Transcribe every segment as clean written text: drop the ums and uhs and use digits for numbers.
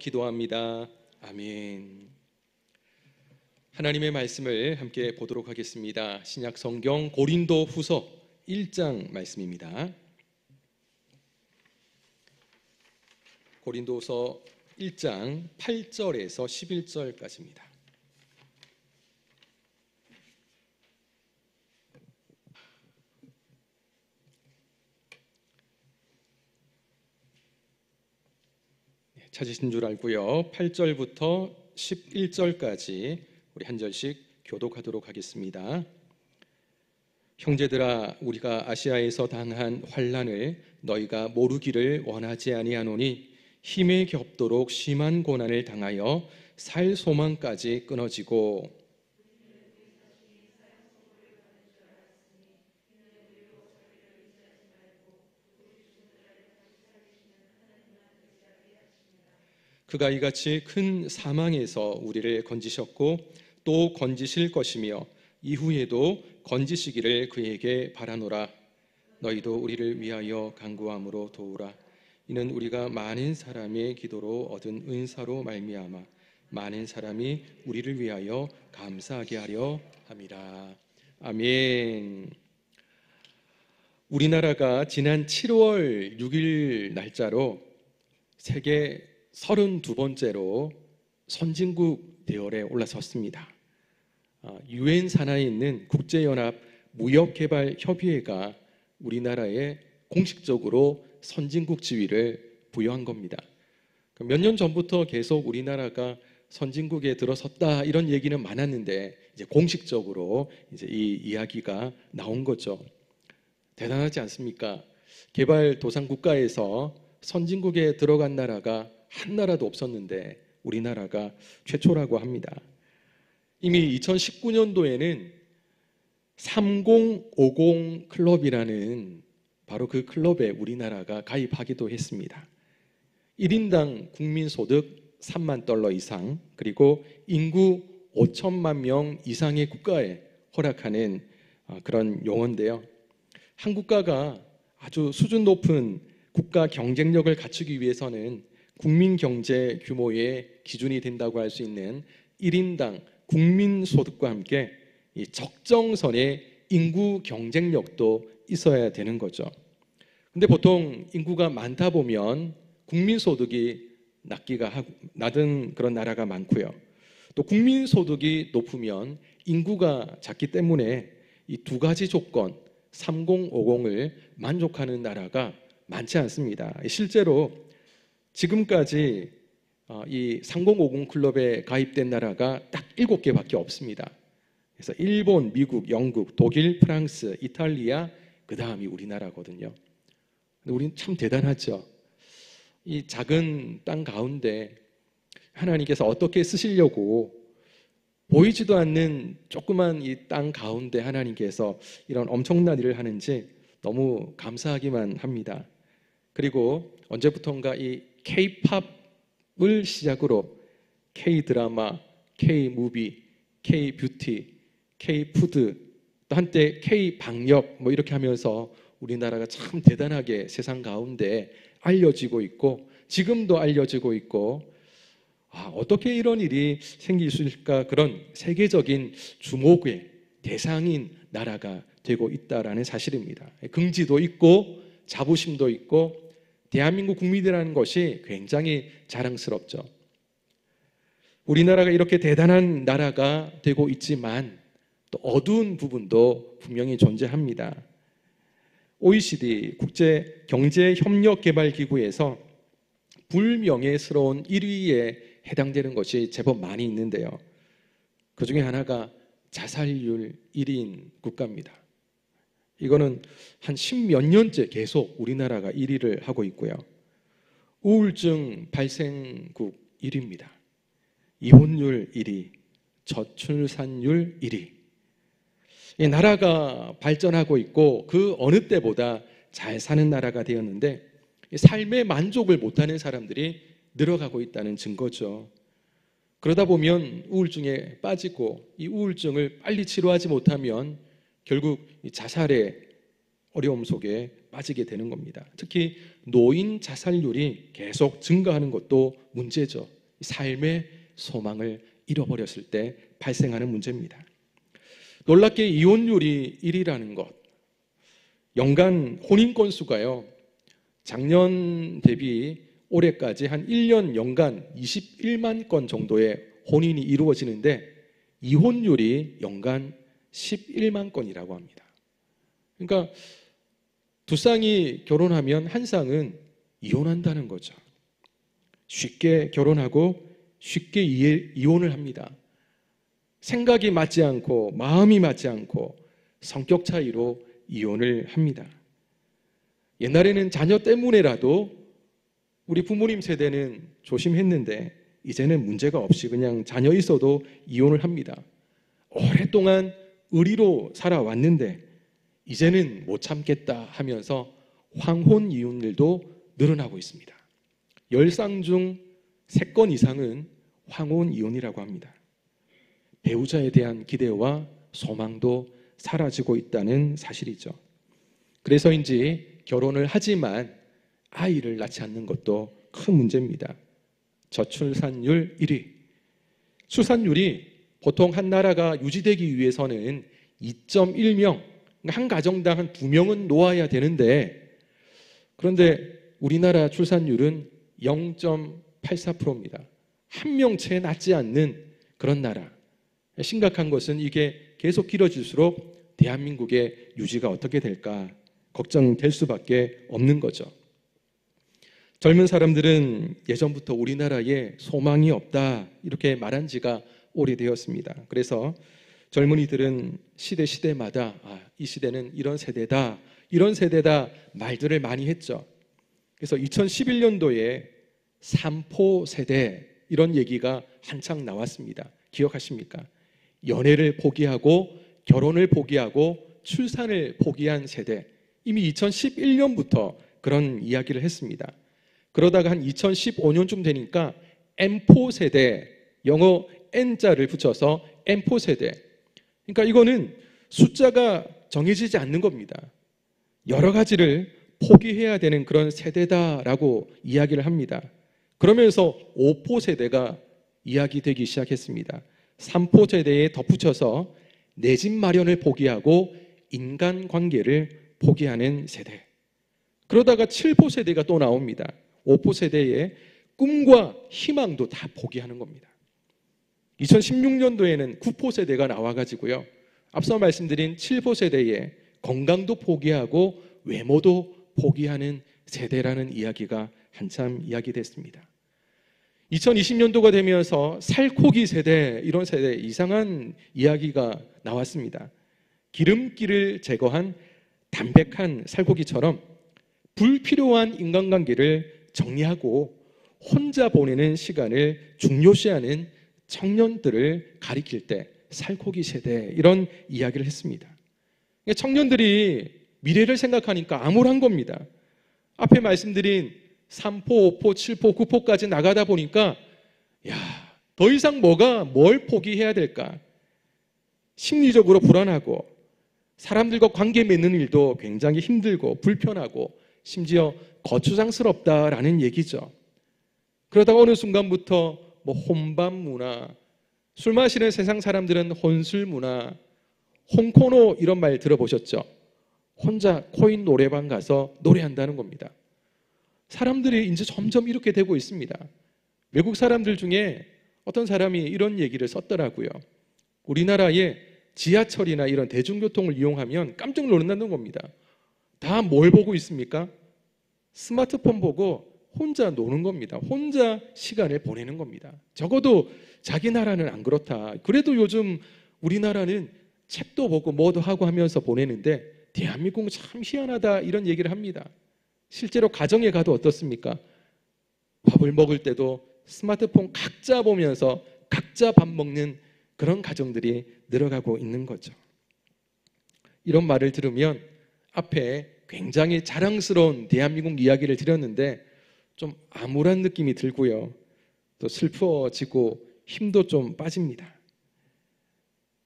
기도합니다. 아멘. 하나님의 말씀을 함께 보도록 하겠습니다. 신약 성경 고린도 후서 1장 말씀입니다. 고린도서 1장 8절에서 11절까지입니다. 찾으신 줄 알고요. 8절부터 11절까지 우리 한 절씩 교독하도록 하겠습니다. 형제들아, 우리가 아시아에서 당한 환난을 너희가 모르기를 원하지 아니하노니 힘에 겹도록 심한 고난을 당하여 살 소망까지 끊어지고 그가 이같이 큰 사망에서 우리를 건지셨고 또 건지실 것이며 이후에도 건지시기를 그에게 바라노라. 너희도 우리를 위하여 간구함으로 도우라. 이는 우리가 많은 사람의 기도로 얻은 은사로 말미암아 많은 사람이 우리를 위하여 감사하게 하려 함이라. 아멘. 우리나라가 지난 7월 6일 날짜로 세계 32번째로 선진국 대열에 올라섰습니다. UN 산하에 있는 국제연합 무역개발협의회가 우리나라에 공식적으로 선진국 지위를 부여한 겁니다. 몇 년 전부터 계속 우리나라가 선진국에 들어섰다 이런 얘기는 많았는데 이제 공식적으로 이제 이 이야기가 나온 거죠. 대단하지 않습니까? 개발도상국가에서 선진국에 들어간 나라가 한 나라도 없었는데 우리나라가 최초라고 합니다. 이미 2019년도에는 3050 클럽이라는 바로 그 클럽에 우리나라가 가입하기도 했습니다. 1인당 국민소득 $30,000 이상, 그리고 인구 5천만 명 이상의 국가에 허락하는 그런 용어인데요. 한 국가가 아주 수준 높은 국가 경쟁력을 갖추기 위해서는 국민 경제 규모의 기준이 된다고 할 수 있는 1인당 국민소득과 함께 이 적정선의 인구 경쟁력도 있어야 되는 거죠. 근데 보통 인구가 많다 보면 국민소득이 낮은 그런 나라가 많고요. 또 국민소득이 높으면 인구가 작기 때문에 이 두 가지 조건 3050을 만족하는 나라가 많지 않습니다. 실제로 지금까지 이 3050 클럽에 가입된 나라가 딱 7개밖에 없습니다. 그래서 일본, 미국, 영국, 독일, 프랑스, 이탈리아, 그 다음이 우리나라거든요. 근데 우리는 참 대단하죠. 이 작은 땅 가운데 하나님께서 어떻게 쓰시려고 보이지도 않는 조그만 이 땅 가운데 하나님께서 이런 엄청난 일을 하는지 너무 감사하기만 합니다. 그리고 언제부턴가 이 K-팝을 시작으로 K-드라마, K-무비, K-뷰티, K-푸드, 또 한때 K-방역 뭐 이렇게 하면서 우리나라가 참 대단하게 세상 가운데 알려지고 있고 지금도 알려지고 있고 어떻게 이런 일이 생길 수 있을까, 그런 세계적인 주목의 대상인 나라가 되고 있다라는 사실입니다. 긍지도 있고 자부심도 있고 대한민국 국민이라는 것이 굉장히 자랑스럽죠. 우리나라가 이렇게 대단한 나라가 되고 있지만 또 어두운 부분도 분명히 존재합니다. OECD 국제경제협력개발기구에서 불명예스러운 1위에 해당되는 것이 제법 많이 있는데요. 그 중에 하나가 자살률 1위인 국가입니다. 이거는 한 10몇 년째 계속 우리나라가 1위를 하고 있고요. 우울증 발생국 1위입니다. 이혼율 1위, 저출산율 1위. 이 나라가 발전하고 있고 그 어느 때보다 잘 사는 나라가 되었는데 삶의 만족을 못하는 사람들이 늘어가고 있다는 증거죠. 그러다 보면 우울증에 빠지고 이 우울증을 빨리 치료하지 못하면 결국 자살의 어려움 속에 빠지게 되는 겁니다. 특히 노인 자살률이 계속 증가하는 것도 문제죠. 삶의 소망을 잃어버렸을 때 발생하는 문제입니다. 놀랍게 이혼율이 1위라는 것. 연간 혼인 건수가요, 작년 대비 올해까지 한 1년 연간 21만 건 정도의 혼인이 이루어지는데 이혼율이 연간 11만 건이라고 합니다. 그러니까 두 쌍이 결혼하면 한 쌍은 이혼한다는 거죠. 쉽게 결혼하고 쉽게 이혼을 합니다. 생각이 맞지 않고 마음이 맞지 않고 성격 차이로 이혼을 합니다. 옛날에는 자녀 때문에라도 우리 부모님 세대는 조심했는데 이제는 문제가 없이 그냥 자녀 있어도 이혼을 합니다. 오랫동안 의리로 살아왔는데 이제는 못 참겠다 하면서 황혼 이혼들도 늘어나고 있습니다. 10쌍 중 3건 이상은 황혼 이혼이라고 합니다. 배우자에 대한 기대와 소망도 사라지고 있다는 사실이죠. 그래서인지 결혼을 하지만 아이를 낳지 않는 것도 큰 문제입니다. 저출산율 1위. 출산율이 보통 한 나라가 유지되기 위해서는 2.1명, 한 가정당 한 2명은 놓아야 되는데, 그런데 우리나라 출산율은 0.84%입니다. 한 명 채 낳지 않는 그런 나라. 심각한 것은 이게 계속 길어질수록 대한민국의 유지가 어떻게 될까 걱정될 수밖에 없는 거죠. 젊은 사람들은 예전부터 우리나라에 소망이 없다 이렇게 말한 지가 오래되었습니다. 그래서 젊은이들은 시대마다 이 시대는 이런 세대다 말들을 많이 했죠. 그래서 2011년도에 삼포 세대 이런 얘기가 한창 나왔습니다. 기억하십니까? 연애를 포기하고 결혼을 포기하고 출산을 포기한 세대. 이미 2011년부터 그런 이야기를 했습니다. 그러다가 한 2015년쯤 되니까 M4 세대, 영어 N자를 붙여서 M4 세대. 그러니까 이거는 숫자가 정해지지 않는 겁니다. 여러 가지를 포기해야 되는 그런 세대다라고 이야기를 합니다. 그러면서 5포 세대가 이야기되기 시작했습니다. 3포 세대에 덧붙여서 내 집 마련을 포기하고 인간관계를 포기하는 세대. 그러다가 7포 세대가 또 나옵니다. 5포 세대의 꿈과 희망도 다 포기하는 겁니다. 2016년도에는 9포 세대가 나와가지고요, 앞서 말씀드린 7포 세대의 건강도 포기하고 외모도 포기하는 세대라는 이야기가 한참 이야기됐습니다. 2020년도가 되면서 살코기 세대, 이런 세대, 이상한 이야기가 나왔습니다. 기름기를 제거한 담백한 살코기처럼 불필요한 인간관계를 정리하고 혼자 보내는 시간을 중요시하는 청년들을 가리킬 때 살코기 세대, 이런 이야기를 했습니다. 청년들이 미래를 생각하니까 암울한 겁니다. 앞에 말씀드린 3포, 5포, 7포, 9포까지 나가다 보니까 더 이상 뭘 포기해야 될까? 심리적으로 불안하고 사람들과 관계 맺는 일도 굉장히 힘들고 불편하고 심지어 거추장스럽다라는 얘기죠. 그러다가 어느 순간부터 혼밥 문화, 술 마시는 세상 사람들은 혼술 문화, 홍코노 이런 말 들어보셨죠? 혼자 코인 노래방 가서 노래한다는 겁니다. 사람들이 이제 점점 이렇게 되고 있습니다. 외국 사람들 중에 어떤 사람이 이런 얘기를 썼더라고요. 우리나라의 지하철이나 이런 대중교통을 이용하면 깜짝 놀란다는 겁니다. 다 뭘 보고 있습니까? 스마트폰 보고 혼자 노는 겁니다. 혼자 시간을 보내는 겁니다. 적어도 자기 나라는 안 그렇다. 그래도 요즘 우리나라는 책도 보고 뭐도 하고 하면서 보내는데 대한민국은 참 희한하다, 이런 얘기를 합니다. 실제로 가정에 가도 어떻습니까? 밥을 먹을 때도 스마트폰 각자 보면서 각자 밥 먹는 그런 가정들이 늘어가고 있는 거죠. 이런 말을 들으면 앞에 굉장히 자랑스러운 대한민국 이야기를 드렸는데 좀 암울한 느낌이 들고요, 또 슬퍼지고 힘도 좀 빠집니다.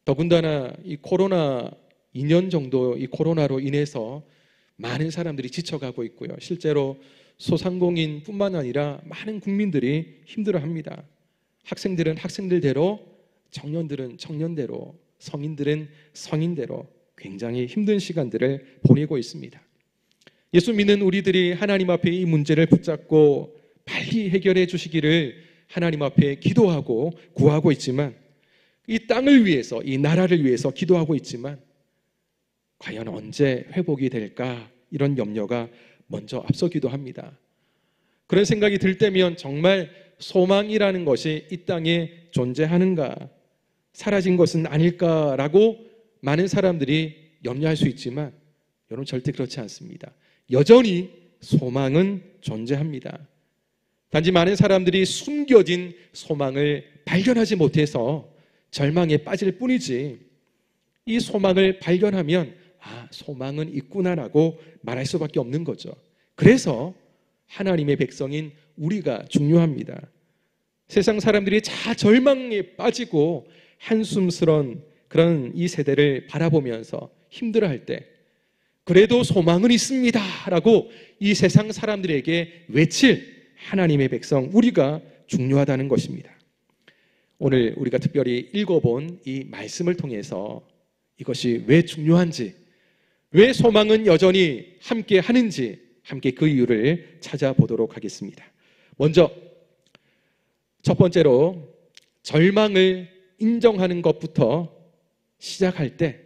더군다나 이 코로나 2년 정도 이 코로나로 인해서 많은 사람들이 지쳐가고 있고요. 실제로 소상공인뿐만 아니라 많은 국민들이 힘들어합니다. 학생들은 학생들대로, 청년들은 청년대로, 성인들은 성인대로 굉장히 힘든 시간들을 보내고 있습니다. 예수 믿는 우리들이 하나님 앞에 이 문제를 붙잡고 빨리 해결해 주시기를 하나님 앞에 기도하고 구하고 있지만, 이 땅을 위해서, 이 나라를 위해서 기도하고 있지만 과연 언제 회복이 될까, 이런 염려가 먼저 앞서기도 합니다. 그런 생각이 들 때면 정말 소망이라는 것이 이 땅에 존재하는가, 사라진 것은 아닐까라고 많은 사람들이 염려할 수 있지만 여러분, 절대 그렇지 않습니다. 여전히 소망은 존재합니다. 단지 많은 사람들이 숨겨진 소망을 발견하지 못해서 절망에 빠질 뿐이지, 이 소망을 발견하면 소망은 있구나라고 말할 수밖에 없는 거죠. 그래서 하나님의 백성인 우리가 중요합니다. 세상 사람들이 다 절망에 빠지고 한숨스런 그런 이 세대를 바라보면서 힘들어할 때, 그래도 소망은 있습니다 라고 이 세상 사람들에게 외칠 하나님의 백성, 우리가 중요하다는 것입니다. 오늘 우리가 특별히 읽어본 이 말씀을 통해서 이것이 왜 중요한지, 왜 소망은 여전히 함께 하는지, 함께 그 이유를 찾아보도록 하겠습니다. 먼저 첫 번째로, 절망을 인정하는 것부터 시작할 때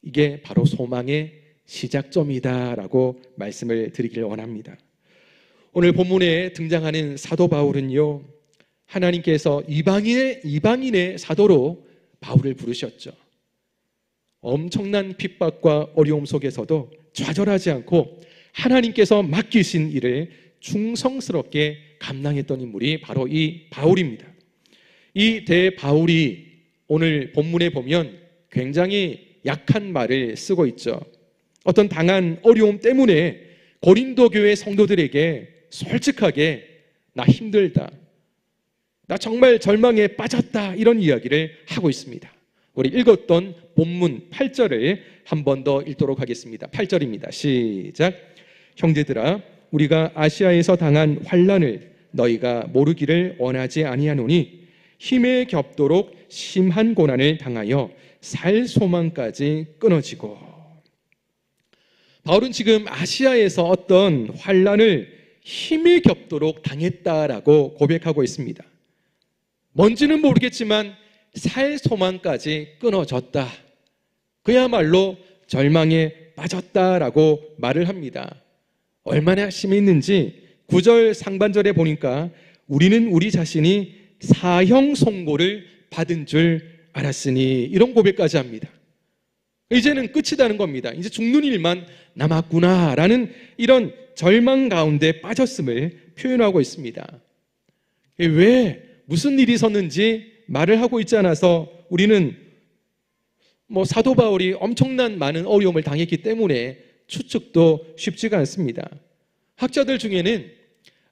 이게 바로 소망의 시작점이다라고 말씀을 드리길 원합니다. 오늘 본문에 등장하는 사도 바울은요, 하나님께서 이방인의 사도로 바울을 부르셨죠. 엄청난 핍박과 어려움 속에서도 좌절하지 않고 하나님께서 맡기신 일을 충성스럽게 감당했던 인물이 바로 이 바울입니다. 이 대바울이 오늘 본문에 보면 굉장히 약한 말을 쓰고 있죠. 어떤 당한 어려움 때문에 고린도 교회 성도들에게 솔직하게 나 힘들다, 나 정말 절망에 빠졌다, 이런 이야기를 하고 있습니다. 우리 읽었던 본문 8절을 한 번 더 읽도록 하겠습니다. 8절입니다. 시작. 형제들아, 우리가 아시아에서 당한 환난을 너희가 모르기를 원하지 아니하노니 힘에 겹도록 심한 고난을 당하여 살 소망까지 끊어지고. 바울은 지금 아시아에서 어떤 환난을 힘에 겹도록 당했다라고 고백하고 있습니다. 뭔지는 모르겠지만 살 소망까지 끊어졌다, 그야말로 절망에 빠졌다라고 말을 합니다. 얼마나 심했는지 9절 상반절에 보니까 우리는 우리 자신이 사형 선고를 받은 줄 알았으니, 이런 고백까지 합니다. 이제는 끝이다는 겁니다. 이제 죽는 일만 남았구나라는 이런 절망 가운데 빠졌음을 표현하고 있습니다. 왜, 무슨 일이 있었는지 말을 하고 있지 않아서 우리는 사도 바울이 엄청난 많은 어려움을 당했기 때문에 추측도 쉽지가 않습니다. 학자들 중에는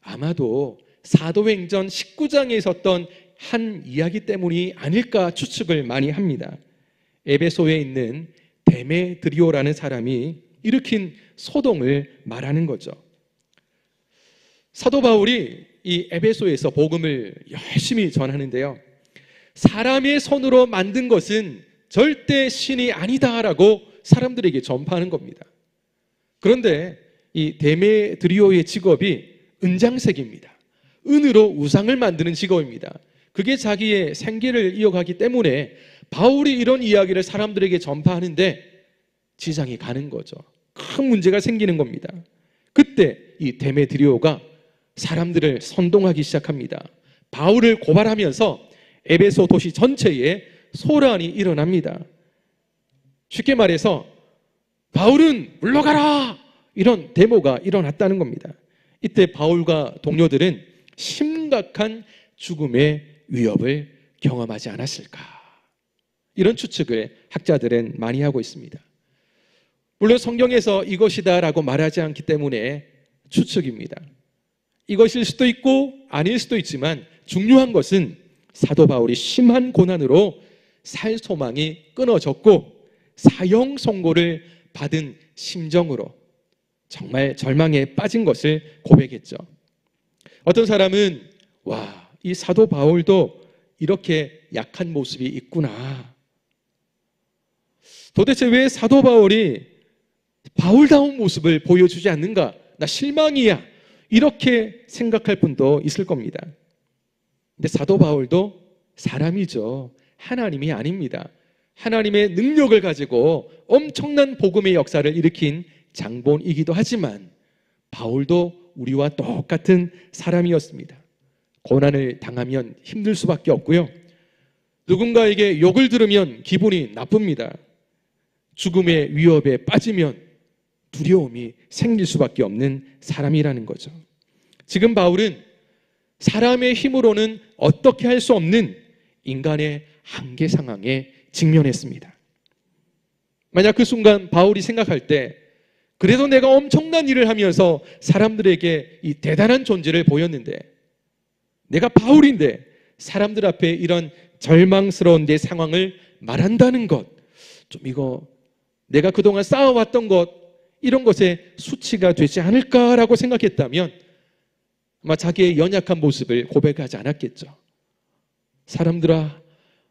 아마도 사도행전 19장에 있었던 한 이야기 때문이 아닐까 추측을 많이 합니다. 에베소에 있는 데메드리오라는 사람이 일으킨 소동을 말하는 거죠. 사도 바울이 이 에베소에서 복음을 열심히 전하는데요, 사람의 손으로 만든 것은 절대 신이 아니다라고 사람들에게 전파하는 겁니다. 그런데 이 데메드리오의 직업이 은장색입니다. 은으로 우상을 만드는 직업입니다. 그게 자기의 생계를 이어가기 때문에 바울이 이런 이야기를 사람들에게 전파하는데 지장이 가는 거죠. 큰 문제가 생기는 겁니다. 그때 이 데메드리오가 사람들을 선동하기 시작합니다. 바울을 고발하면서 에베소 도시 전체에 소란이 일어납니다. 쉽게 말해서 바울은 물러가라, 이런 데모가 일어났다는 겁니다. 이때 바울과 동료들은 심각한 죽음의 위협을 경험하지 않았을까, 이런 추측을 학자들은 많이 하고 있습니다. 물론 성경에서 이것이다라고 말하지 않기 때문에 추측입니다. 이것일 수도 있고 아닐 수도 있지만 중요한 것은 사도 바울이 심한 고난으로 살 소망이 끊어졌고 사형 선고를 받은 심정으로 정말 절망에 빠진 것을 고백했죠. 어떤 사람은 와, 이 사도 바울도 이렇게 약한 모습이 있구나. 도대체 왜 사도 바울이 바울다운 모습을 보여주지 않는가? 나 실망이야. 이렇게 생각할 분도 있을 겁니다. 근데 사도 바울도 사람이죠. 하나님이 아닙니다. 하나님의 능력을 가지고 엄청난 복음의 역사를 일으킨 장본이기도 하지만 바울도 우리와 똑같은 사람이었습니다. 고난을 당하면 힘들 수밖에 없고요. 누군가에게 욕을 들으면 기분이 나쁩니다. 죽음의 위협에 빠지면 두려움이 생길 수밖에 없는 사람이라는 거죠. 지금 바울은 사람의 힘으로는 어떻게 할 수 없는 인간의 한계 상황에 직면했습니다. 만약 그 순간 바울이 생각할 때 그래도 내가 엄청난 일을 하면서 사람들에게 이 대단한 존재를 보였는데, 내가 바울인데 사람들 앞에 이런 절망스러운 내 상황을 말한다는 것, 좀 이거 내가 그동안 쌓아왔던 것, 이런 것에 수치가 되지 않을까라고 생각했다면 아마 자기의 연약한 모습을 고백하지 않았겠죠. 사람들아,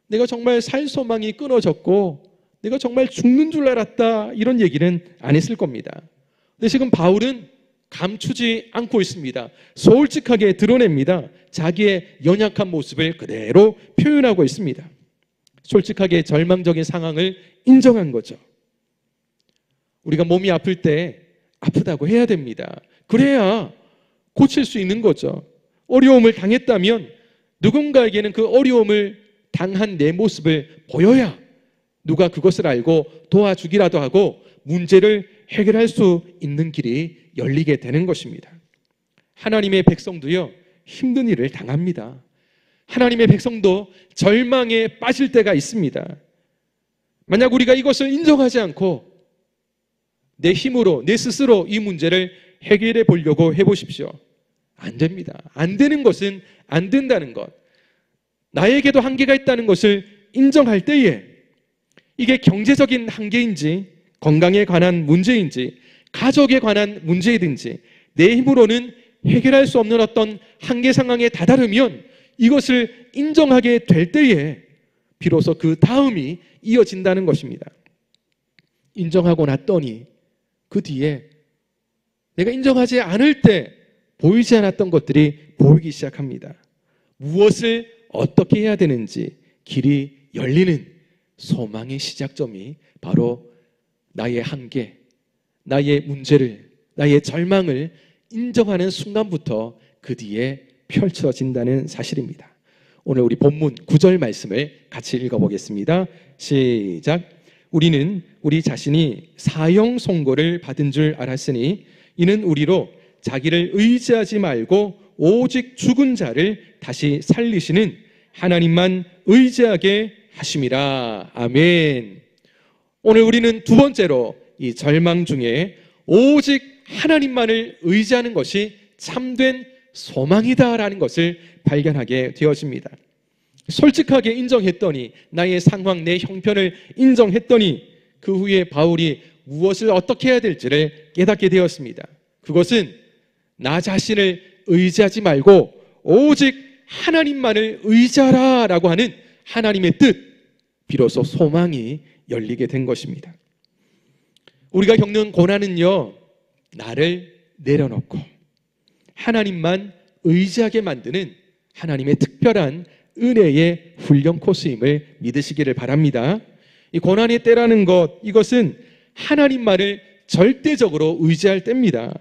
내가 정말 살 소망이 끊어졌고 내가 정말 죽는 줄 알았다, 이런 얘기는 안 했을 겁니다. 근데 지금 바울은 감추지 않고 있습니다. 솔직하게 드러냅니다. 자기의 연약한 모습을 그대로 표현하고 있습니다. 솔직하게 절망적인 상황을 인정한 거죠. 우리가 몸이 아플 때 아프다고 해야 됩니다. 그래야 고칠 수 있는 거죠. 어려움을 당했다면 누군가에게는 그 어려움을 당한 내 모습을 보여야 누가 그것을 알고 도와주기라도 하고 문제를 해결할 수 있는 길이 열리게 되는 것입니다. 하나님의 백성도요, 힘든 일을 당합니다. 하나님의 백성도 절망에 빠질 때가 있습니다. 만약 우리가 이것을 인정하지 않고 내 힘으로, 내 스스로 이 문제를 해결해 보려고 해보십시오. 안 됩니다. 안 되는 것은 안 된다는 것, 나에게도 한계가 있다는 것을 인정할 때에 이게 경제적인 한계인지, 건강에 관한 문제인지, 가족에 관한 문제이든지 내 힘으로는 해결할 수 없는 어떤 한계 상황에 다다르면 이것을 인정하게 될 때에 비로소 그 다음이 이어진다는 것입니다. 인정하고 났더니 그 뒤에 내가 인정하지 않을 때 보이지 않았던 것들이 보이기 시작합니다. 무엇을 어떻게 해야 되는지 길이 열리는 소망의 시작점이 바로 나의 한계, 나의 문제를, 나의 절망을 인정하는 순간부터 그 뒤에 펼쳐진다는 사실입니다. 오늘 우리 본문 9절 말씀을 같이 읽어보겠습니다. 시작. 우리는 우리 자신이 사형 선고를 받은 줄 알았으니 이는 우리로 자기를 의지하지 말고 오직 죽은 자를 다시 살리시는 하나님만 의지하게 하심이라. 아멘. 오늘 우리는 두 번째로 이 절망 중에 오직 하나님만을 의지하는 것이 참된 소망이다라는 것을 발견하게 되어집니다. 솔직하게 인정했더니, 나의 상황, 내 형편을 인정했더니 그 후에 바울이 무엇을 어떻게 해야 될지를 깨닫게 되었습니다. 그것은 나 자신을 의지하지 말고 오직 하나님만을 의지하라 라고 하는 하나님의 뜻, 비로소 소망이 열리게 된 것입니다. 우리가 겪는 고난은요, 나를 내려놓고 하나님만 의지하게 만드는 하나님의 특별한 은혜의 훈련 코스임을 믿으시기를 바랍니다. 이 고난의 때라는 것, 이것은 하나님만을 절대적으로 의지할 때입니다.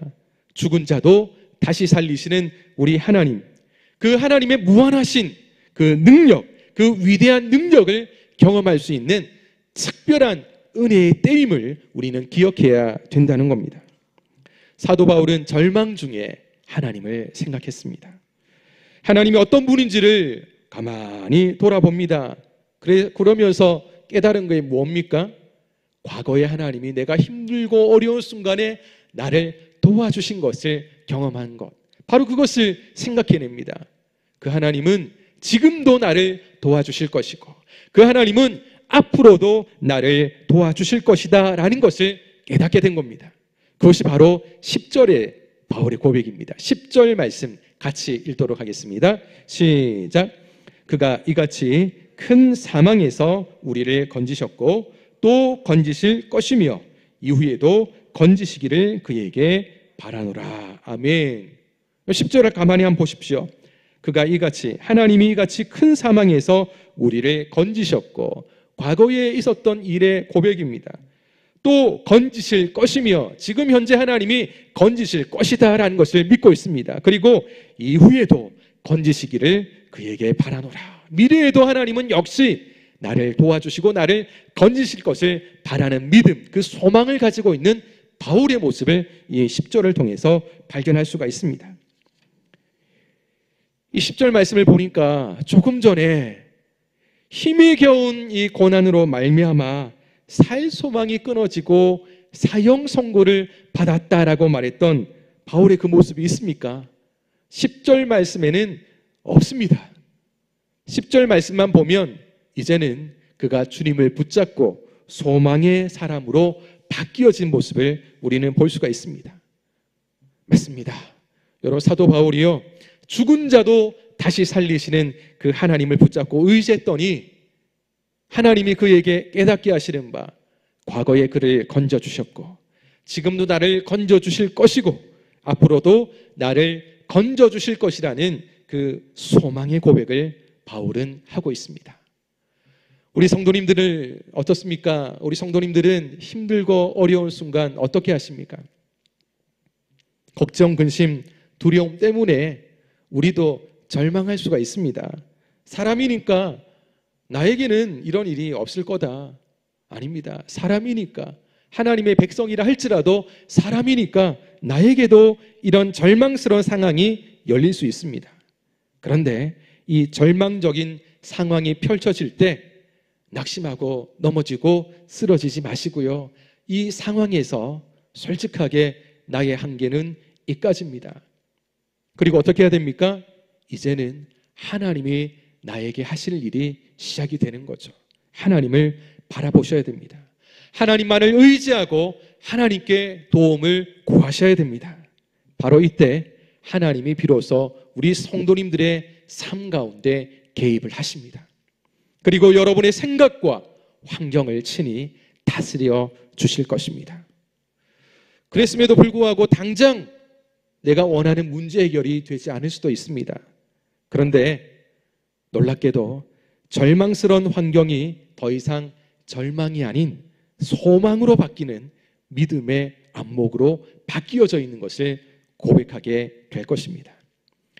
죽은 자도 다시 살리시는 우리 하나님, 그 하나님의 무한하신 그 능력, 그 위대한 능력을 경험할 수 있는 특별한 은혜의 때임을 우리는 기억해야 된다는 겁니다. 사도 바울은 절망 중에 하나님을 생각했습니다. 하나님이 어떤 분인지를 가만히 돌아봅니다. 그러면서 깨달은 게 뭡니까? 과거의 하나님이 내가 힘들고 어려운 순간에 나를 도와주신 것을 경험한 것, 바로 그것을 생각해냅니다. 그 하나님은 지금도 나를 도와주실 것이고 그 하나님은 앞으로도 나를 도와주실 것이다 라는 것을 깨닫게 된 겁니다. 그것이 바로 10절의 바울의 고백입니다. 10절 말씀 같이 읽도록 하겠습니다. 시작. 그가 이같이 큰 사망에서 우리를 건지셨고 또 건지실 것이며 이후에도 건지시기를 그에게 바라노라. 아멘. 10절을 가만히 한번 보십시오. 그가 이같이, 하나님이 이같이 큰 사망에서 우리를 건지셨고, 과거에 있었던 일의 고백입니다. 또 건지실 것이며, 지금 현재 하나님이 건지실 것이다 라는 것을 믿고 있습니다. 그리고 이후에도 건지시기를 그에게 바라노라. 미래에도 하나님은 역시 나를 도와주시고 나를 건지실 것을 바라는 믿음, 그 소망을 가지고 있는 바울의 모습을 이 10절을 통해서 발견할 수가 있습니다. 이 10절 말씀을 보니까 조금 전에 힘이 겨운 이 고난으로 말미암아 살 소망이 끊어지고 사형 선고를 받았다라고 말했던 바울의 그 모습이 있습니까? 10절 말씀에는 없습니다. 10절 말씀만 보면 이제는 그가 주님을 붙잡고 소망의 사람으로 바뀌어진 모습을 우리는 볼 수가 있습니다. 맞습니다. 여러분, 사도 바울이요, 죽은 자도 다시 살리시는 그 하나님을 붙잡고 의지했더니 하나님이 그에게 깨닫게 하시는 바, 과거에 그를 건져주셨고 지금도 나를 건져주실 것이고 앞으로도 나를 건져주실 것이라는 그 소망의 고백을 바울은 하고 있습니다. 우리 성도님들은 어떻습니까? 우리 성도님들은 힘들고 어려운 순간 어떻게 하십니까? 걱정, 근심, 두려움 때문에 우리도 절망할 수가 있습니다. 사람이니까 나에게는 이런 일이 없을 거다. 아닙니다. 사람이니까, 하나님의 백성이라 할지라도 사람이니까 나에게도 이런 절망스러운 상황이 열릴 수 있습니다. 그런데 이 절망적인 상황이 펼쳐질 때 낙심하고 넘어지고 쓰러지지 마시고요, 이 상황에서 솔직하게 나의 한계는 이까지입니다. 그리고 어떻게 해야 됩니까? 이제는 하나님이 나에게 하실 일이 시작이 되는 거죠. 하나님을 바라보셔야 됩니다. 하나님만을 의지하고 하나님께 도움을 구하셔야 됩니다. 바로 이때 하나님이 비로소 우리 성도님들의 삶 가운데 개입을 하십니다. 그리고 여러분의 생각과 환경을 친히 다스려 주실 것입니다. 그랬음에도 불구하고 당장 내가 원하는 문제 해결이 되지 않을 수도 있습니다. 그런데 놀랍게도 절망스러운 환경이 더 이상 절망이 아닌 소망으로 바뀌는 믿음의 안목으로 바뀌어져 있는 것을 고백하게 될 것입니다.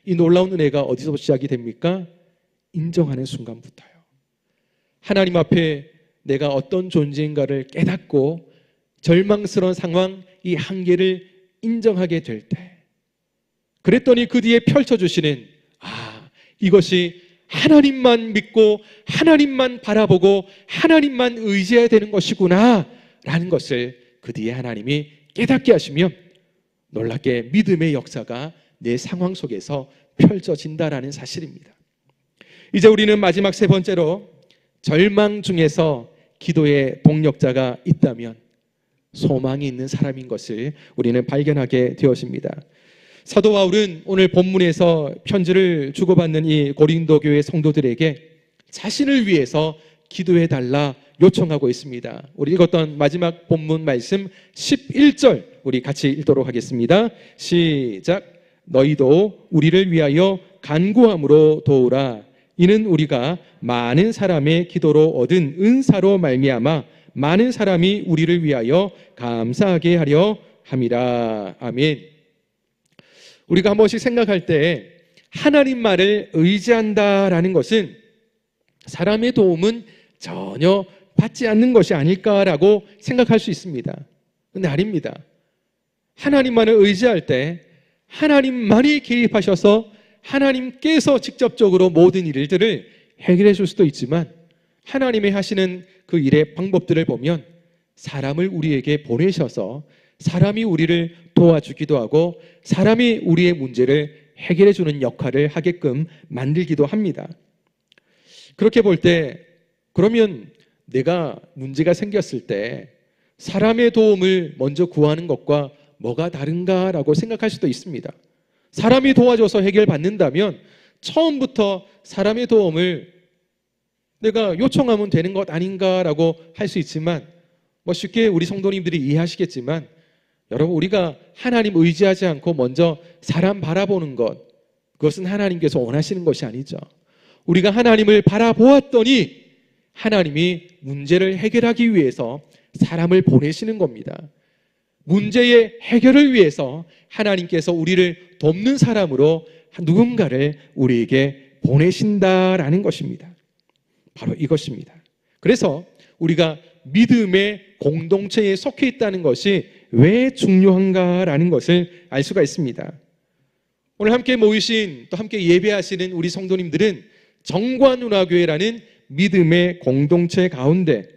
이 놀라운 은혜가 어디서 시작이 됩니까? 인정하는 순간부터요. 하나님 앞에 내가 어떤 존재인가를 깨닫고 절망스러운 상황, 이 한계를 인정하게 될 때, 그랬더니 그 뒤에 펼쳐주시는, 이것이 하나님만 믿고 하나님만 바라보고 하나님만 의지해야 되는 것이구나 라는 것을 그 뒤에 하나님이 깨닫게 하시면 놀랍게 믿음의 역사가 내 상황 속에서 펼쳐진다라는 사실입니다. 이제 우리는 마지막 세 번째로, 절망 중에서 기도의 동력자가 있다면 소망이 있는 사람인 것을 우리는 발견하게 되었습니다. 사도 바울은 오늘 본문에서 편지를 주고받는 이 고린도 교회 성도들에게 자신을 위해서 기도해 달라 요청하고 있습니다. 우리 읽었던 마지막 본문 말씀 11절 우리 같이 읽도록 하겠습니다. 시작. 너희도 우리를 위하여 간구함으로 도우라. 이는 우리가 많은 사람의 기도로 얻은 은사로 말미암아 많은 사람이 우리를 위하여 감사하게 하려 함이라. 아멘. 우리가 한 번씩 생각할 때 하나님만을 의지한다라는 것은 사람의 도움은 전혀 받지 않는 것이 아닐까라고 생각할 수 있습니다. 그런데 아닙니다. 하나님만을 의지할 때 하나님만이 개입하셔서 하나님께서 직접적으로 모든 일들을 해결해 줄 수도 있지만, 하나님이 하시는 그 일의 방법들을 보면 사람을 우리에게 보내셔서 사람이 우리를 도와주기도 하고 사람이 우리의 문제를 해결해 주는 역할을 하게끔 만들기도 합니다. 그렇게 볼 때, 그러면 내가 문제가 생겼을 때 사람의 도움을 먼저 구하는 것과 뭐가 다른가라고 생각할 수도 있습니다. 사람이 도와줘서 해결받는다면 처음부터 사람의 도움을 내가 요청하면 되는 것 아닌가라고 할 수 있지만, 쉽게 우리 성도님들이 이해하시겠지만, 여러분, 우리가 하나님 의지하지 않고 먼저 사람 바라보는 것, 그것은 하나님께서 원하시는 것이 아니죠. 우리가 하나님을 바라보았더니 하나님이 문제를 해결하기 위해서 사람을 보내시는 겁니다. 문제의 해결을 위해서 하나님께서 우리를 돕는 사람으로 누군가를 우리에게 보내신다라는 것입니다. 바로 이것입니다. 그래서 우리가 믿음의 공동체에 속해 있다는 것이 왜 중요한가라는 것을 알 수가 있습니다. 오늘 함께 모이신, 또 함께 예배하시는 우리 성도님들은 정관운하교회라는 믿음의 공동체 가운데,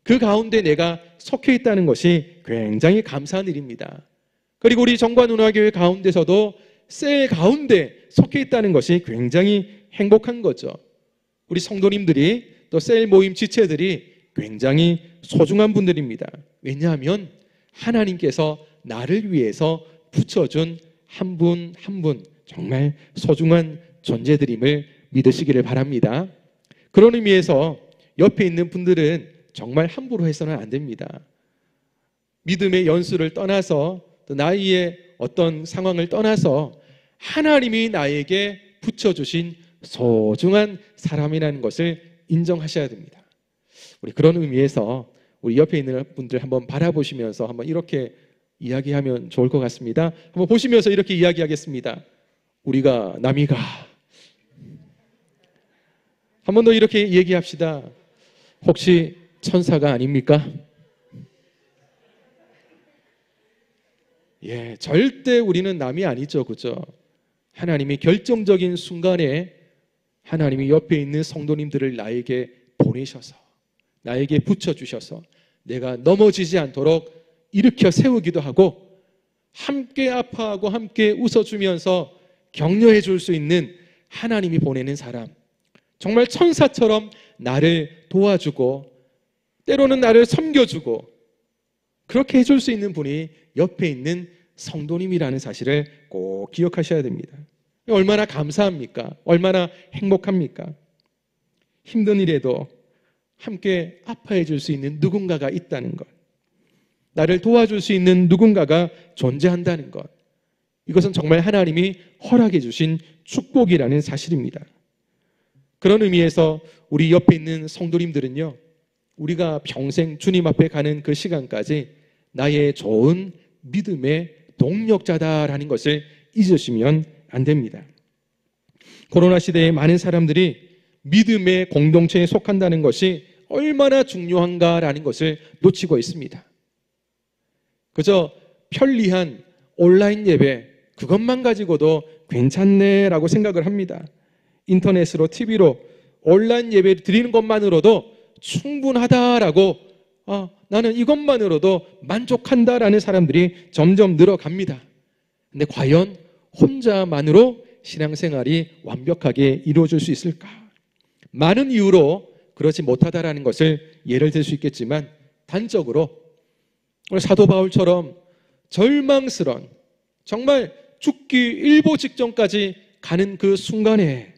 그 가운데 내가 속해 있다는 것이 굉장히 감사한 일입니다. 그리고 우리 정관운하교회 가운데서도 셀 가운데 속해 있다는 것이 굉장히 행복한 거죠. 우리 성도님들이, 또 셀 모임 지체들이 굉장히 소중한 분들입니다. 왜냐하면 하나님께서 나를 위해서 붙여준 한 분 한 분 정말 소중한 존재들임을 믿으시기를 바랍니다. 그런 의미에서 옆에 있는 분들은 정말 함부로 해서는 안 됩니다. 믿음의 연수를 떠나서, 또 나이의 어떤 상황을 떠나서 하나님이 나에게 붙여주신 소중한 사람이라는 것을 인정하셔야 됩니다. 우리 그런 의미에서 우리 옆에 있는 분들 한번 바라보시면서 한번 이렇게 이야기하면 좋을 것 같습니다. 한번 보시면서 이렇게 이야기하겠습니다. 우리가 남이가. 한 번 더 이렇게 얘기합시다. 혹시 천사가 아닙니까? 예, 절대 우리는 남이 아니죠, 그죠? 하나님이 결정적인 순간에 하나님이 옆에 있는 성도님들을 나에게 보내셔서, 나에게 붙여주셔서 내가 넘어지지 않도록 일으켜 세우기도 하고, 함께 아파하고 함께 웃어주면서 격려해 줄 수 있는 하나님이 보내는 사람, 정말 천사처럼 나를 도와주고 때로는 나를 섬겨주고 그렇게 해줄 수 있는 분이 옆에 있는 성도님이라는 사실을 꼭 기억하셔야 됩니다. 얼마나 감사합니까? 얼마나 행복합니까? 힘든 일에도 함께 아파해 줄 수 있는 누군가가 있다는 것, 나를 도와줄 수 있는 누군가가 존재한다는 것, 이것은 정말 하나님이 허락해 주신 축복이라는 사실입니다. 그런 의미에서 우리 옆에 있는 성도님들은요, 우리가 평생 주님 앞에 가는 그 시간까지 나의 좋은 믿음의 동력자다라는 것을 잊으시면 안 됩니다. 코로나 시대에 많은 사람들이 믿음의 공동체에 속한다는 것이 얼마나 중요한가라는 것을 놓치고 있습니다. 그저 편리한 온라인 예배, 그것만 가지고도 괜찮네라고 생각을 합니다. 인터넷으로, TV로 온라인 예배 드리는 것만으로도 충분하다라고, 나는 이것만으로도 만족한다라는 사람들이 점점 늘어갑니다. 근데 과연 혼자만으로 신앙생활이 완벽하게 이루어질 수 있을까? 많은 이유로 그렇지 못하다라는 것을 예를 들 수 있겠지만, 단적으로 오늘 사도 바울처럼 절망스러운, 정말 죽기 일보 직전까지 가는 그 순간에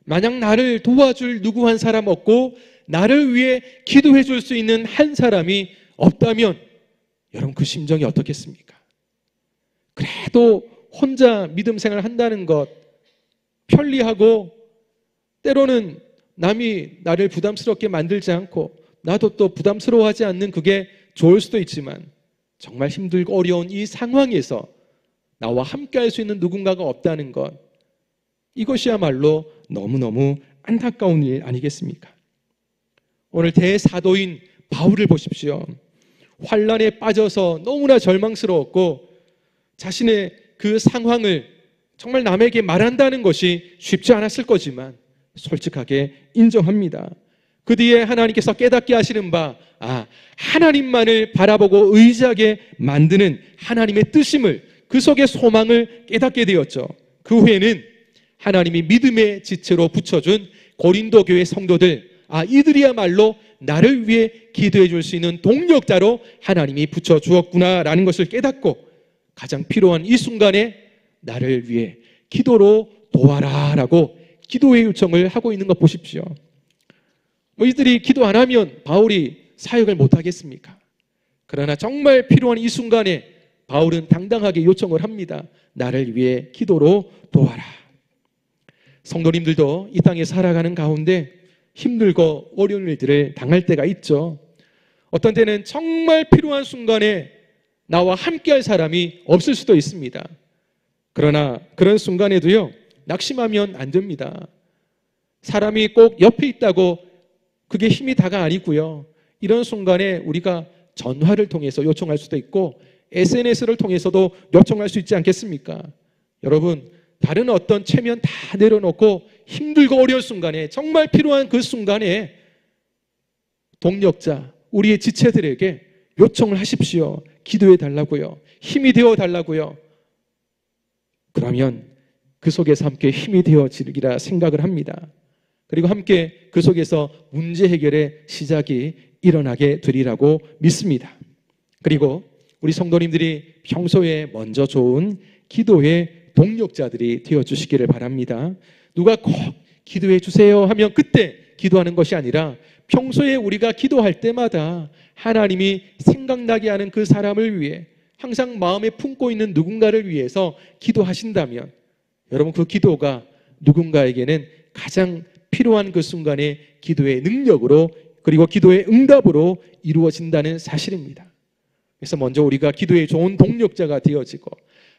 만약 나를 도와줄 누구 한 사람 없고 나를 위해 기도해 줄 수 있는 한 사람이 없다면 여러분 그 심정이 어떻겠습니까? 그래도 혼자 믿음 생활을 한다는 것, 편리하고 때로는 남이 나를 부담스럽게 만들지 않고 나도 또 부담스러워하지 않는 그게 좋을 수도 있지만, 정말 힘들고 어려운 이 상황에서 나와 함께 할 수 있는 누군가가 없다는 것, 이것이야말로 너무너무 안타까운 일 아니겠습니까? 오늘 대사도인 바울을 보십시오. 환난에 빠져서 너무나 절망스러웠고 자신의 그 상황을 정말 남에게 말한다는 것이 쉽지 않았을 거지만 솔직하게 인정합니다. 그 뒤에 하나님께서 깨닫게 하시는 바, 하나님만을 바라보고 의지하게 만드는 하나님의 뜻임을, 그 속의 소망을 깨닫게 되었죠. 그 후에는 하나님이 믿음의 지체로 붙여준 고린도 교회 성도들, 이들이야말로 나를 위해 기도해 줄 수 있는 동력자로 하나님이 붙여주었구나라는 것을 깨닫고, 가장 필요한 이 순간에 나를 위해 기도로 도와라 라고 기도의 요청을 하고 있는 것 보십시오. 이들이 기도 안 하면 바울이 사역을 못 하겠습니까? 그러나 정말 필요한 이 순간에 바울은 당당하게 요청을 합니다. 나를 위해 기도로 도와라. 성도님들도 이 땅에 살아가는 가운데 힘들고 어려운 일들을 당할 때가 있죠. 어떤 때는 정말 필요한 순간에 나와 함께할 사람이 없을 수도 있습니다. 그러나 그런 순간에도요, 낙심하면 안 됩니다. 사람이 꼭 옆에 있다고 그게 힘이 다가 아니고요. 이런 순간에 우리가 전화를 통해서 요청할 수도 있고 SNS를 통해서도 요청할 수 있지 않겠습니까? 여러분, 다른 어떤 체면 다 내려놓고 힘들고 어려운 순간에, 정말 필요한 그 순간에 동력자, 우리의 지체들에게 요청을 하십시오. 기도해 달라고요. 힘이 되어 달라고요. 그러면 그 속에서 함께 힘이 되어지리라 생각을 합니다. 그리고 함께 그 속에서 문제 해결의 시작이 일어나게 되리라고 믿습니다. 그리고 우리 성도님들이 평소에 먼저 좋은 기도의 동력자들이 되어주시기를 바랍니다. 누가 꼭 기도해 주세요 하면 그때 기도하는 것이 아니라 평소에 우리가 기도할 때마다 하나님이 생각나게 하는 그 사람을 위해 항상 마음에 품고 있는 누군가를 위해서 기도하신다면 여러분, 그 기도가 누군가에게는 가장 필요한 그 순간에 기도의 능력으로, 그리고 기도의 응답으로 이루어진다는 사실입니다. 그래서 먼저 우리가 기도의 좋은 동력자가 되어지고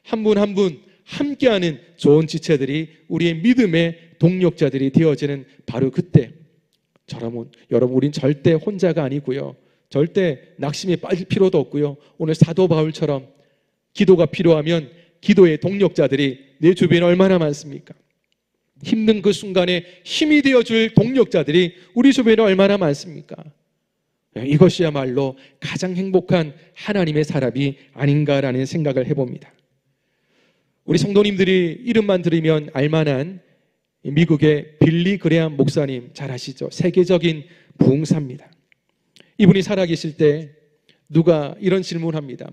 한 분 한 분 함께하는 좋은 지체들이 우리의 믿음의 동력자들이 되어지는 바로 그때, 여러분 우린 절대 혼자가 아니고요, 절대 낙심에 빠질 필요도 없고요, 오늘 사도 바울처럼 기도가 필요하면 기도의 동력자들이 내 주변에 얼마나 많습니까? 힘든 그 순간에 힘이 되어줄 동력자들이 우리 주변에 얼마나 많습니까? 이것이야말로 가장 행복한 하나님의 사람이 아닌가라는 생각을 해봅니다. 우리 성도님들이 이름만 들으면 알만한 미국의 빌리 그레함 목사님 잘 아시죠? 세계적인 부흥사입니다. 이분이 살아계실 때 누가 이런 질문을 합니다.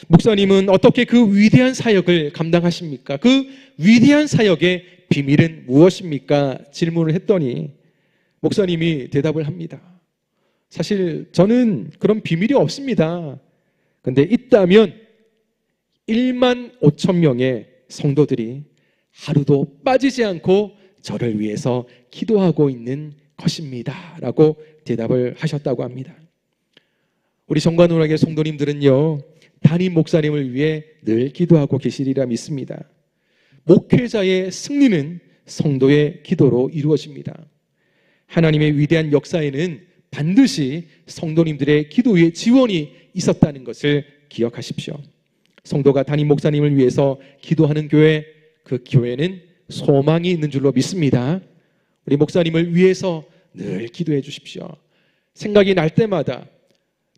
목사님은 어떻게 그 위대한 사역을 감당하십니까? 그 위대한 사역의 비밀은 무엇입니까? 질문을 했더니 목사님이 대답을 합니다. 사실 저는 그런 비밀이 없습니다. 근데 있다면 1만 5천 명의 성도들이 하루도 빠지지 않고 저를 위해서 기도하고 있는 것입니다 라고 대답을 하셨다고 합니다. 우리 정관운학의 성도님들은요, 담임 목사님을 위해 늘 기도하고 계시리라 믿습니다. 목회자의 승리는 성도의 기도로 이루어집니다. 하나님의 위대한 역사에는 반드시 성도님들의 기도의 지원이 있었다는 것을 기억하십시오. 성도가 담임 목사님을 위해서 기도하는 교회, 그 교회는 소망이 있는 줄로 믿습니다. 우리 목사님을 위해서 늘 기도해 주십시오. 생각이 날 때마다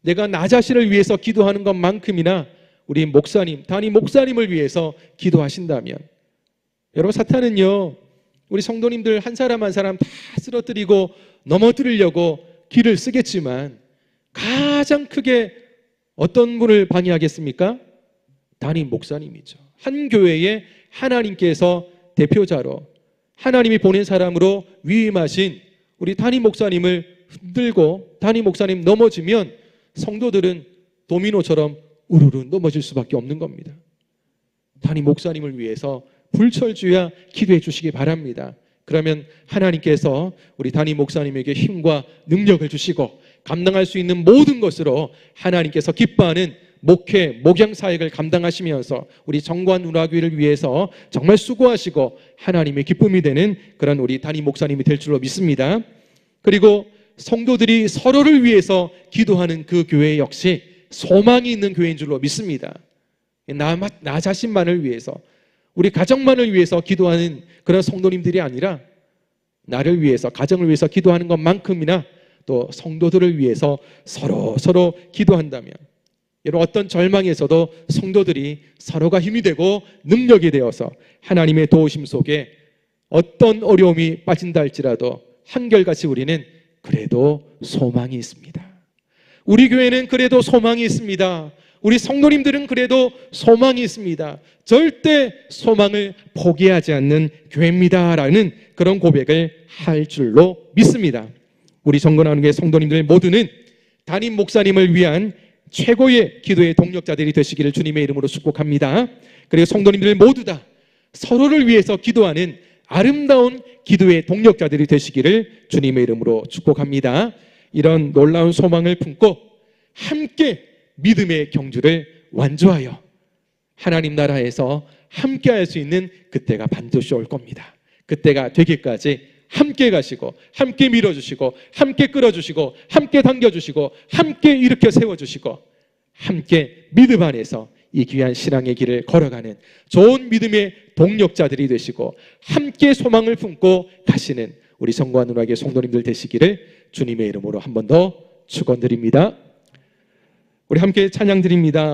내가 나 자신을 위해서 기도하는 것만큼이나 우리 목사님, 담임 목사님을 위해서 기도하신다면, 여러분, 사탄은요, 우리 성도님들 한 사람 한 사람 다 쓰러뜨리고 넘어뜨리려고 길을 쓰겠지만 가장 크게 어떤 분을 방해하겠습니까? 담임 목사님이죠. 한 교회에 하나님께서 대표자로, 하나님이 보낸 사람으로 위임하신 우리 담임 목사님을 흔들고 담임 목사님 넘어지면 성도들은 도미노처럼 우르르 넘어질 수밖에 없는 겁니다. 담임 목사님을 위해서 불철주야 기도해 주시기 바랍니다. 그러면 하나님께서 우리 담임 목사님에게 힘과 능력을 주시고 감당할 수 있는 모든 것으로 하나님께서 기뻐하는 목회, 목양 사역을 감당하시면서 우리 정관운하교회를 위해서 정말 수고하시고 하나님의 기쁨이 되는 그런 우리 담임 목사님이 될 줄로 믿습니다. 그리고 성도들이 서로를 위해서 기도하는 그 교회 역시 소망이 있는 교회인 줄로 믿습니다. 나 자신만을 위해서, 우리 가정만을 위해서 기도하는 그런 성도님들이 아니라 나를 위해서, 가정을 위해서 기도하는 것만큼이나 또 성도들을 위해서 서로 기도한다면, 여러분, 어떤 절망에서도 성도들이 서로가 힘이 되고 능력이 되어서 하나님의 도우심 속에 어떤 어려움이 빠진다 할지라도 한결같이 우리는 그래도 소망이 있습니다. 우리 교회는 그래도 소망이 있습니다. 우리 성도님들은 그래도 소망이 있습니다. 절대 소망을 포기하지 않는 교회입니다라는 그런 고백을 할 줄로 믿습니다. 우리 정건하는 성도님들 모두는 담임 목사님을 위한 최고의 기도의 동력자들이 되시기를 주님의 이름으로 축복합니다. 그리고 성도님들 모두 다 서로를 위해서 기도하는 아름다운 기도의 동력자들이 되시기를 주님의 이름으로 축복합니다. 이런 놀라운 소망을 품고 함께 믿음의 경주를 완주하여 하나님 나라에서 함께 할 수 있는 그때가 반드시 올 겁니다. 그때가 되기까지 함께 가시고 함께 밀어주시고 함께 끌어주시고 함께 당겨주시고 함께 일으켜 세워주시고 함께 믿음 안에서 이 귀한 신앙의 길을 걸어가는 좋은 믿음의 동력자들이 되시고 함께 소망을 품고 가시는 우리 성과 누나의 성도님들 되시기를 주님의 이름으로 한 번 더 축원드립니다. 우리 함께 찬양 드립니다.